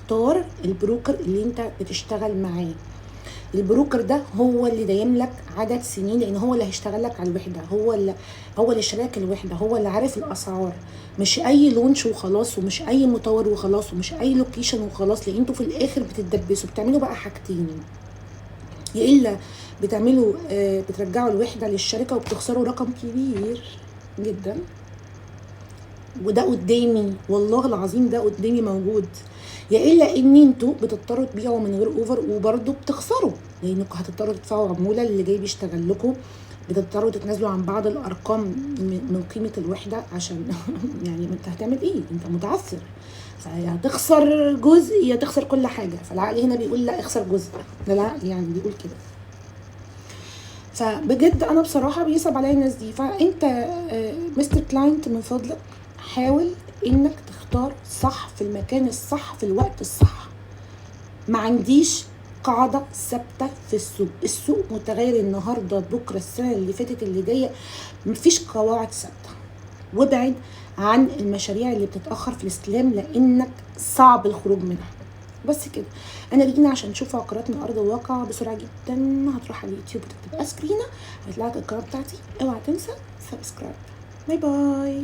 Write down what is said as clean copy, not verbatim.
تختار البروكر اللي انت بتشتغل معاه. البروكر ده هو اللي دايم لك عدد سنين، لان هو اللي هيشتغل لك على الوحده، هو اللي اشتراك الوحده، هو اللي عارف الاسعار. مش اي لونش وخلاص، ومش اي مطور وخلاص، ومش اي لوكيشن وخلاص. لان انتوا في الاخر بتتدبسوا، بتعملوا بقى حاجتين: يا الا بتعملوا بترجعوا الوحده للشركه وبتخسروا رقم كبير جدا، وده قدامي والله العظيم، ده قدامي موجود. يا الا ان انتوا بتضطروا تبيعوا من غير اوفر وبرضه بتخسروا، لانكم هتضطروا تدفعوا عموله اللي جاي بيشتغل لكم، بتضطروا تتنازلوا عن بعض الارقام من قيمه الوحده عشان يعني انت هتعمل ايه؟ انت متعثر، فيا هتخسر جزء يا تخسر كل حاجه. فالعقل هنا بيقول لا، اخسر جزء، ده العقل يعني بيقول كده. فبجد انا بصراحه بيصعب عليا الناس دي. فانت مستر كلاينت من فضلك حاول انك تختار صح في المكان الصح في الوقت الصح. ما عنديش قاعده ثابته في السوق متغير، النهارده بكره السنه اللي فاتت اللي جايه، مفيش قواعد ثابته. وابعد عن المشاريع اللي بتتاخر في الاستلام لانك صعب الخروج منها. بس كده. انا جينا عشان نشوف عقارات من ارض الواقع بسرعه جدا. هتروح على اليوتيوب وتكتب اسكرينا، هيطلع لك القناه بتاعتي. اوعى تنسى سبسكرايب. باي باي.